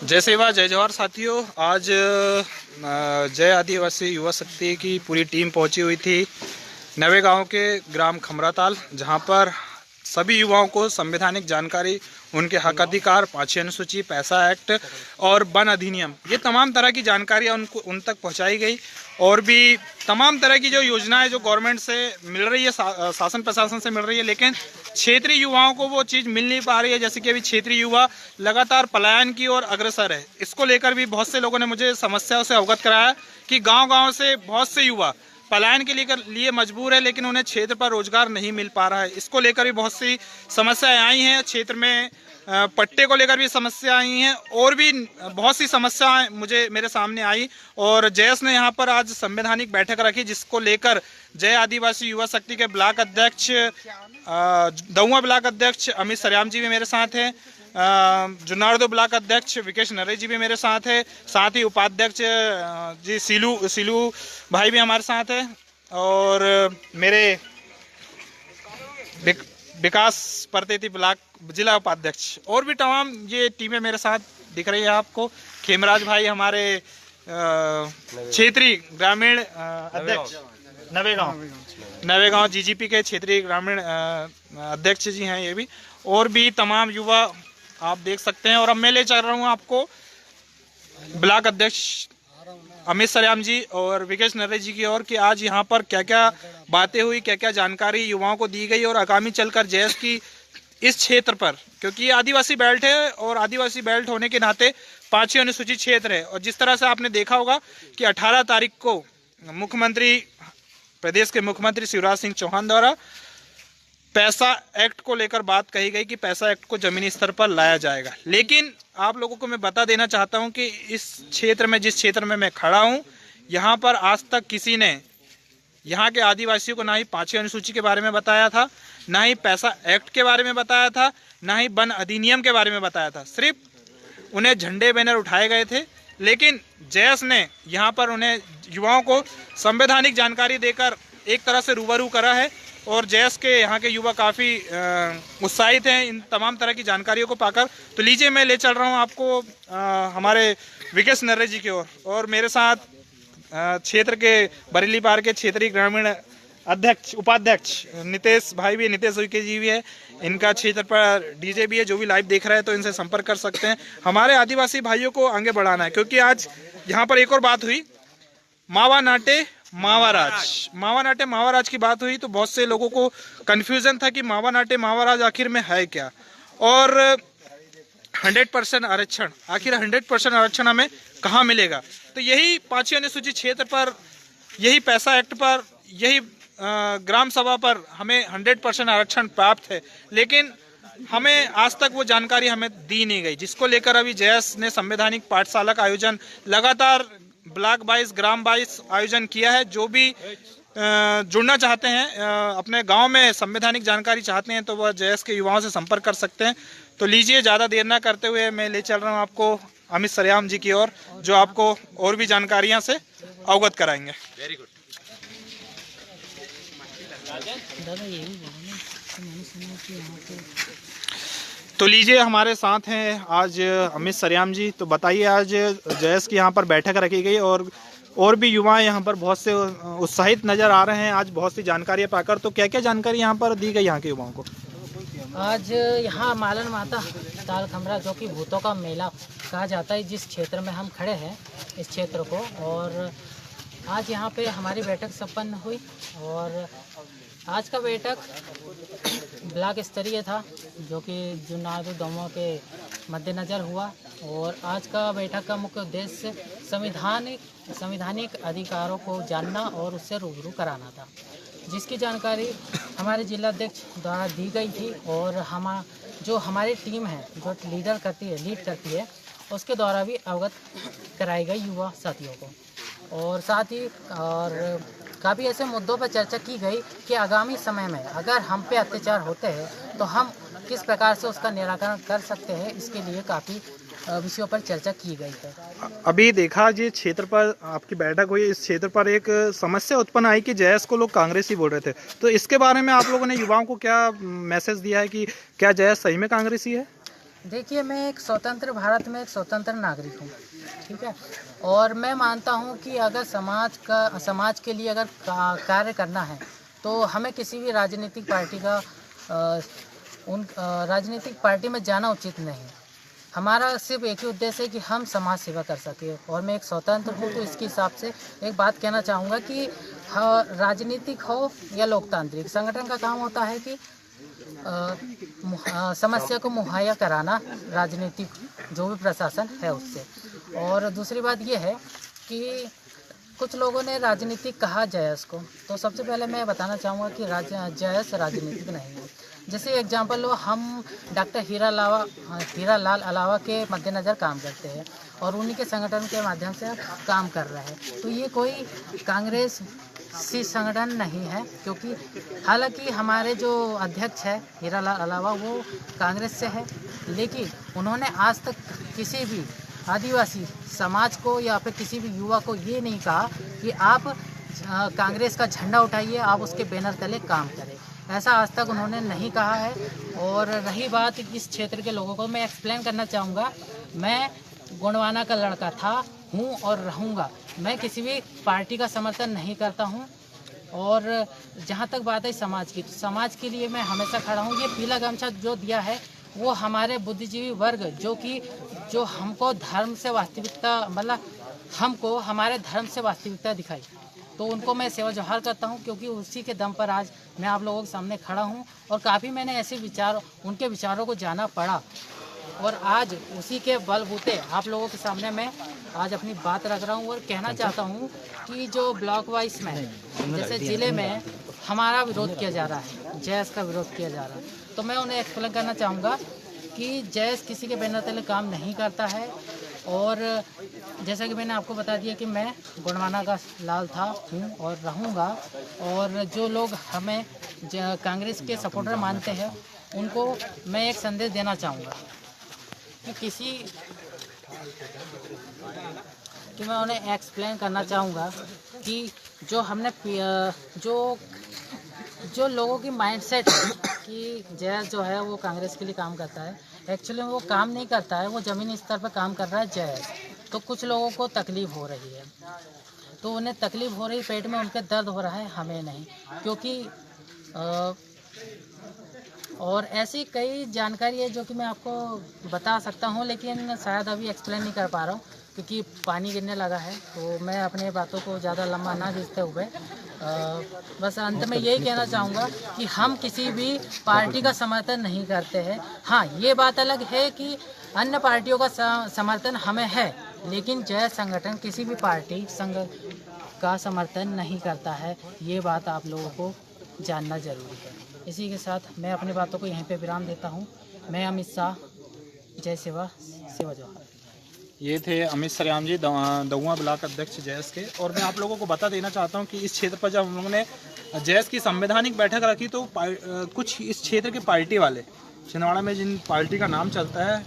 जय सेवा जय जवाहर साथियों। आज जय आदिवासी युवा शक्ति की पूरी टीम पहुंची हुई थी नवेगांव के ग्राम खमराताल, जहां पर सभी युवाओं को संवैधानिक जानकारी, उनके हक अधिकार, 5वीं अनुसूची, पैसा एक्ट और वन अधिनियम, ये तमाम तरह की जानकारियां उन तक पहुंचाई गई। और भी तमाम तरह की जो योजनाएं जो गवर्नमेंट से मिल रही है, शासन प्रशासन से मिल रही है, लेकिन क्षेत्रीय युवाओं को वो चीज़ मिल नहीं पा रही है। जैसे कि अभी क्षेत्रीय युवा लगातार पलायन की ओर अग्रसर है। इसको लेकर भी बहुत से लोगों ने मुझे समस्याओं से अवगत कराया कि गाँव-गाँव से बहुत से युवा पलायन के लिए मजबूर है, लेकिन उन्हें क्षेत्र पर रोजगार नहीं मिल पा रहा है। इसको लेकर भी बहुत सी समस्याएं आई हैं। क्षेत्र में पट्टे को लेकर भी समस्या आई हैं और भी बहुत सी समस्याएं मेरे सामने आई। और जयस ने यहाँ पर आज संवैधानिक बैठक रखी, जिसको लेकर जय आदिवासी युवा शक्ति के ब्लॉक अध्यक्ष दउआ ब्लॉक अध्यक्ष अमित सरियाम जी भी मेरे साथ हैं, जुनारदो ब्लॉक अध्यक्ष विकेश नरेश जी भी मेरे साथ है, साथ ही उपाध्यक्ष जी सीलू भाई भी हमारे साथ है, और मेरे विकास परतेती ब्लॉक जिला उपाध्यक्ष, और भी तमाम ये टीमें मेरे साथ दिख रही है आपको। खेमराज भाई हमारे क्षेत्रीय ग्रामीण अध्यक्ष नवेगांव जीजीपी के क्षेत्रीय ग्रामीण अध्यक्ष जी हैं ये भी, और भी तमाम युवा आप देख सकते हैं। और अब मैं ले चल रहा हूँ आपको ब्लॉक अध्यक्ष अमित सरियाम जी और विकेश नरेश जी की ओर, कि आज यहाँ पर क्या क्या बातें हुई, क्या क्या जानकारी युवाओं को दी गई, और आगामी चलकर जयस की इस क्षेत्र पर, क्योंकि ये आदिवासी बेल्ट है और आदिवासी बेल्ट होने के नाते 5वीं अनुसूचित क्षेत्र है। और जिस तरह से आपने देखा होगा कि 18 तारीख को प्रदेश के मुख्यमंत्री शिवराज सिंह चौहान द्वारा पैसा एक्ट को लेकर बात कही गई कि पैसा एक्ट को जमीनी स्तर पर लाया जाएगा। लेकिन आप लोगों को मैं बता देना चाहता हूं कि इस क्षेत्र में, जिस क्षेत्र में मैं खड़ा हूं, यहां पर आज तक किसी ने यहां के आदिवासियों को ना ही 5वीं अनुसूची के बारे में बताया था, ना ही पैसा एक्ट के बारे में बताया था, ना ही वन अधिनियम के बारे में बताया था। सिर्फ उन्हें झंडे बैनर उठाए गए थे। लेकिन जयस ने यहाँ पर उन्हें युवाओं को संवैधानिक जानकारी देकर एक तरह से रूबरू करा है, और जयस के यहाँ के युवा काफ़ी उत्साहित हैं इन तमाम तरह की जानकारियों को पाकर। तो लीजिए, मैं ले चल रहा हूँ आपको हमारे विकेश नरेश जी की ओर, और मेरे साथ क्षेत्र के बरेली पार के क्षेत्रीय ग्रामीण अध्यक्ष उपाध्यक्ष नितेश भाई भी, नितेश उइके जी भी है। इनका क्षेत्र पर डीजे भी है। जो भी लाइव देख रहा है तो इनसे संपर्क कर सकते हैं। हमारे आदिवासी भाइयों को आगे बढ़ाना है, क्योंकि आज यहाँ पर एक और बात हुई, मावा नाटे मावा राज की बात हुई, तो बहुत से लोगों को कंफ्यूजन था कि मावा नाटे मावा राज आखिर में है क्या, और 100% आरक्षण, आखिर 100% आरक्षण हमें कहाँ मिलेगा। तो यही 5वीं अनुसूचित क्षेत्र पर, यही पैसा एक्ट पर, यही ग्राम सभा पर हमें 100% आरक्षण प्राप्त है, लेकिन हमें आज तक वो जानकारी हमें दी नहीं गई, जिसको लेकर अभी जयस ने संवैधानिक पाठशाला का आयोजन लगातार ब्लॉक वाइज, ग्राम वाइज आयोजन किया है। जो भी जुड़ना चाहते हैं, अपने गांव में संवैधानिक जानकारी चाहते हैं, तो वह जयस के युवाओं से संपर्क कर सकते हैं। तो लीजिए, ज़्यादा देर ना करते हुए मैं ले चल रहा हूं आपको अमित सरियाम जी की ओर, जो आपको और भी जानकारियां से अवगत कराएंगे। Very good. तो लीजिए, हमारे साथ हैं आज अमित सरियाम जी। तो बताइए, आज जयस की यहाँ पर बैठक रखी गई और भी युवा यहाँ पर बहुत से उत्साहित नज़र आ रहे हैं आज बहुत सी जानकारियाँ पाकर। तो क्या क्या जानकारी यहाँ पर दी गई यहाँ के युवाओं को? आज यहाँ मालन माता ताल खमरा, जो कि भूतों का मेला कहा जाता है, जिस क्षेत्र में हम खड़े हैं इस क्षेत्र को, और आज यहाँ पे हमारी बैठक संपन्न हुई। और आज का बैठक ब्लॉक स्तरीय था, जो कि जुनारदो दउआ के मद्देनज़र हुआ। और आज का बैठक का मुख्य उद्देश्य संवैधानिक अधिकारों को जानना और उससे रूबरू कराना था, जिसकी जानकारी हमारे जिलाध्यक्ष द्वारा दी गई थी। और जो हमारी टीम है, जो लीड करती है, उसके द्वारा भी अवगत कराई गई युवा साथियों को। और साथ ही और काफ़ी ऐसे मुद्दों पर चर्चा की गई कि आगामी समय में अगर हम पे अत्याचार होते हैं तो हम किस प्रकार से उसका निराकरण कर सकते हैं, इसके लिए काफ़ी विषयों पर चर्चा की गई है। अभी देखा जी, क्षेत्र पर आपकी बैठक हुई, इस क्षेत्र पर एक समस्या उत्पन्न आई कि जयस को लोग कांग्रेसी बोल रहे थे। तो इसके बारे में आप लोगों ने युवाओं को क्या मैसेज दिया है कि क्या जयस सही में कांग्रेसी है? देखिए, मैं एक स्वतंत्र भारत में एक स्वतंत्र नागरिक हूँ, ठीक है। और मैं मानता हूँ कि अगर समाज के लिए अगर कार्य करना है तो हमें किसी भी राजनीतिक पार्टी का राजनीतिक पार्टी में जाना उचित नहीं। हमारा सिर्फ एक ही उद्देश्य है कि हम समाज सेवा कर सकें। और मैं एक स्वतंत्र हूँ तो इसके हिसाब से एक बात कहना चाहूँगा कि राजनीतिक हो या लोकतांत्रिक संगठन का काम होता है कि समस्या को मुहैया कराना राजनीतिक जो भी प्रशासन है उससे। और दूसरी बात ये है कि कुछ लोगों ने राजनीतिक कहा जायज़ को, तो सबसे पहले मैं बताना चाहूँगा कि जायज़ राजनीतिक नहीं है। जैसे एग्जांपल लो, हम डॉक्टर हीरालाल अलावा के मद्देनज़र काम करते हैं और उन्हीं के संगठन के माध्यम से काम कर रहे हैं, तो ये कोई कांग्रेस सी संगठन नहीं है। क्योंकि हालांकि हमारे जो अध्यक्ष है हीरालाल अलावा वो कांग्रेस से है, लेकिन उन्होंने आज तक किसी भी आदिवासी समाज को या फिर किसी भी युवा को ये नहीं कहा कि आप कांग्रेस का झंडा उठाइए, आप उसके बैनर तले काम करें। ऐसा आज तक उन्होंने नहीं कहा है। और रही बात इस क्षेत्र के लोगों को, मैं एक्सप्लेन करना चाहूँगा। मैं गोंडवाना का लड़का था, हूँ और रहूँगा। मैं किसी भी पार्टी का समर्थन नहीं करता हूँ। और जहाँ तक बात है समाज की, तो समाज के लिए मैं हमेशा खड़ा हूँ। ये पीला गमछा जो दिया है वो हमारे बुद्धिजीवी वर्ग जो हमको धर्म से वास्तविकता, मतलब हमको हमारे धर्म से वास्तविकता दिखाई, तो उनको मैं सेवा जोहार करता हूं। क्योंकि उसी के दम पर आज मैं आप लोगों के सामने खड़ा हूं और काफ़ी मैंने ऐसे उनके विचारों को जाना पड़ा और आज उसी के बलबूते आप लोगों के सामने मैं आज अपनी बात रख रहा हूं। और कहना चाहता हूं कि जो ब्लॉक वाइज में जैसे ज़िले में हमारा विरोध किया जा रहा है, जैस का विरोध किया जा रहा है, तो मैं उन्हें एक्सप्लेन करना चाहूँगा कि जैस किसी के बैनर तले काम नहीं करता है। और जैसा कि मैंने आपको बता दिया कि मैं गोंडवाना का लाल था, हूँ और रहूँगा। और जो लोग हमें कांग्रेस के सपोर्टर मानते हैं उनको मैं एक संदेश देना चाहूँगा कि मैं उन्हें एक्सप्लेन करना चाहूँगा कि जो हमने जो लोगों की माइंडसेट है कि जयस जो है वो कांग्रेस के लिए काम करता है, एक्चुअली वो काम नहीं करता है, वो ज़मीनी स्तर पर काम कर रहा है जयस। तो कुछ लोगों को तकलीफ़ हो रही है, तो उन्हें तकलीफ़ हो रही, पेट में उनके दर्द हो रहा है, हमें नहीं। क्योंकि और ऐसी कई जानकारी है जो कि मैं आपको बता सकता हूँ, लेकिन शायद अभी एक्सप्लेन नहीं कर पा रहा हूँ क्योंकि पानी गिरने लगा है। तो मैं अपने बातों को ज़्यादा लंबा ना खींचते हुए बस अंत में यही कहना चाहूँगा कि हम किसी भी पार्टी का समर्थन नहीं करते हैं। हाँ, ये बात अलग है कि अन्य पार्टियों का समर्थन हमें है, लेकिन जय संगठन किसी भी पार्टी संघ का समर्थन नहीं करता है। ये बात आप लोगों को जानना ज़रूरी है। इसी के साथ मैं अपनी बातों को यहीं पे विराम देता हूँ। मैं अमित शाह, जय सेवा जोहार। ये थे अमित श्याम जी, दहुआ ब्लॉक अध्यक्ष जैस के। और मैं आप लोगों को बता देना चाहता हूँ कि इस क्षेत्र पर जब हम लोगों ने जैस की संवैधानिक बैठक रखी तो कुछ इस क्षेत्र के पार्टी वाले, छिंदवाड़ा में जिन पार्टी का नाम चलता है,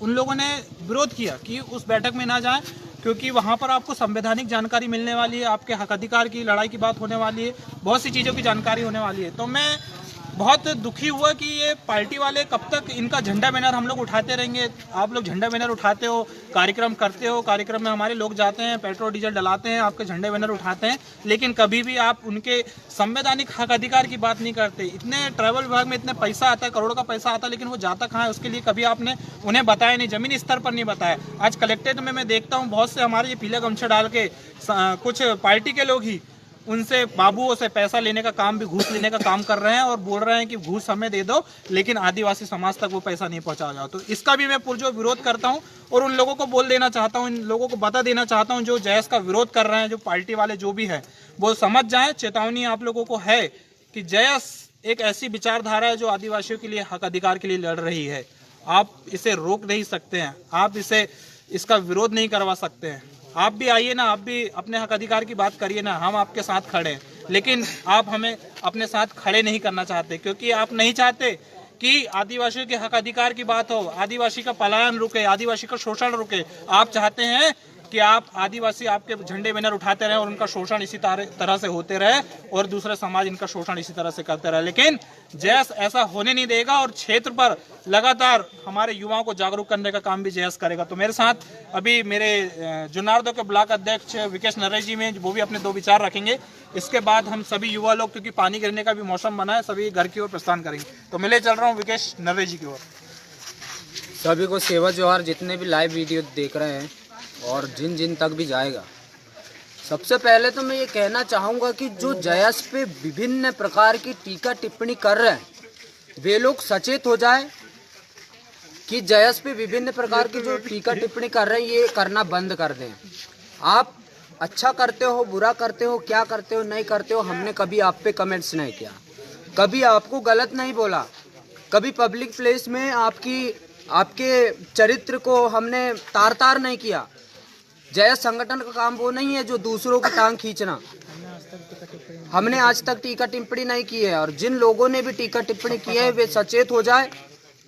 उन लोगों ने विरोध किया कि उस बैठक में ना जाएं क्योंकि वहाँ पर आपको संवैधानिक जानकारी मिलने वाली है, आपके हक अधिकार की लड़ाई की बात होने वाली है, बहुत सी चीज़ों की जानकारी होने वाली है। तो मैं बहुत दुखी हुआ कि ये पार्टी वाले कब तक इनका झंडा बैनर हम लोग उठाते रहेंगे। आप लोग झंडा बैनर उठाते हो, कार्यक्रम करते हो, कार्यक्रम में हमारे लोग जाते हैं, पेट्रोल डीजल डलाते हैं, आपके झंडे बैनर उठाते हैं, लेकिन कभी भी आप उनके संवैधानिक हक अधिकार की बात नहीं करते। इतने ट्रैवल विभाग में इतने पैसा आता है, करोड़ का पैसा आता है, लेकिन वो जाता कहाँ है उसके लिए कभी आपने उन्हें बताया नहीं, जमीनी स्तर पर नहीं बताया। आज कलेक्ट्रेट में मैं देखता हूँ बहुत से हमारे ये पीला गमछा डाल के कुछ पार्टी के लोग ही उनसे बाबुओं से पैसा लेने का काम भी, घूस लेने का काम कर रहे हैं और बोल रहे हैं कि घूस हमें दे दो, लेकिन आदिवासी समाज तक वो पैसा नहीं पहुंचा जाओ। तो इसका भी मैं पुरजोर विरोध करता हूं और उन लोगों को बोल देना चाहता हूं, इन लोगों को बता देना चाहता हूं जो जैस का विरोध कर रहे हैं, जो पार्टी वाले जो भी है, वो समझ जाएं। चेतावनी आप लोगों को है कि जैस एक ऐसी विचारधारा है जो आदिवासियों के लिए हक अधिकार के लिए लड़ रही है। आप इसे रोक नहीं सकते हैं, आप इसका विरोध नहीं करवा सकते हैं। आप भी आइए ना, आप भी अपने हक अधिकार की बात करिए ना, हम आपके साथ खड़े हैं, लेकिन आप हमें अपने साथ खड़े नहीं करना चाहते क्योंकि आप नहीं चाहते कि आदिवासियों के हक अधिकार की बात हो, आदिवासी का पलायन रुके, आदिवासी का शोषण रुके। आप चाहते हैं कि आप आदिवासी आपके झंडे बैनर उठाते रहे और उनका शोषण इसी तरह से होते रहे और दूसरे समाज इनका शोषण इसी तरह से करते रहे। लेकिन जयस ऐसा होने नहीं देगा और क्षेत्र पर लगातार हमारे युवाओं को जागरूक करने का काम भी जयस करेगा। तो मेरे साथ अभी मेरे जुन्नारदो के ब्लॉक अध्यक्ष विकेश नर्रे जी में, वो भी अपने 2 विचार रखेंगे। इसके बाद हम सभी युवा लोग, क्योंकि पानी गिरने का भी मौसम बना है, सभी घर की ओर प्रस्थान करेंगे। तो मिले चल रहा हूँ विकेश नर्रे जी की ओर। सभी को सेवा जोहार, जितने भी लाइव वीडियो देख रहे हैं और जिन जिन तक भी जाएगा। सबसे पहले तो मैं ये कहना चाहूँगा कि जो जयस पे विभिन्न प्रकार की टीका टिप्पणी कर रहे हैं, वे लोग सचेत हो जाए कि जयस पे विभिन्न प्रकार की जो टीका टिप्पणी कर रहे हैं ये करना बंद कर दें। आप अच्छा करते हो, बुरा करते हो, क्या करते हो, नहीं करते हो, हमने कभी आप पे कमेंट्स नहीं किया, कभी आपको गलत नहीं बोला, कभी पब्लिक प्लेस में आपके चरित्र को हमने तार नहीं किया। जयस संगठन का काम वो नहीं है जो दूसरों की टांग खींचना। हमने आज तक टीका टिप्पणी नहीं की है और जिन लोगों ने भी टीका टिप्पणी की है वे सचेत हो जाए,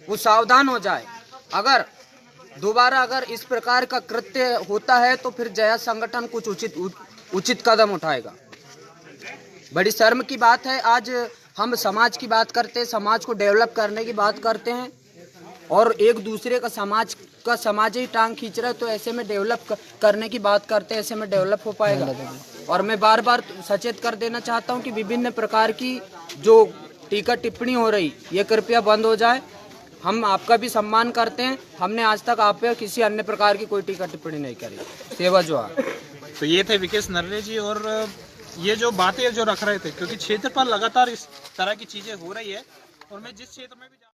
वो सावधान हो जाए। अगर दोबारा अगर इस प्रकार का कृत्य होता है तो फिर जयस संगठन कुछ उचित कदम उठाएगा। बड़ी शर्म की बात है, आज हम समाज की बात करते हैं, समाज को डेवलप करने की बात करते हैं और एक दूसरे का समाज ही टांग खींच रहा है, तो ऐसे में डेवलप करने की बात करते हैं, ऐसे में डेवलप हो पाएगा। और मैं बार बार सचेत कर देना चाहता हूं कि विभिन्न प्रकार की जो टीका टिप्पणी हो रही ये कृपया बंद हो जाए। हम आपका भी सम्मान करते हैं, हमने आज तक आप पे किसी अन्य प्रकार की कोई टीका टिप्पणी नहीं करी। सेवा जोहार। तो ये थे विकेश नर्रे जी और ये जो बातें जो रख रहे थे, क्योंकि क्षेत्र पर लगातार इस तरह की चीजें हो रही है और मैं जिस क्षेत्र में भी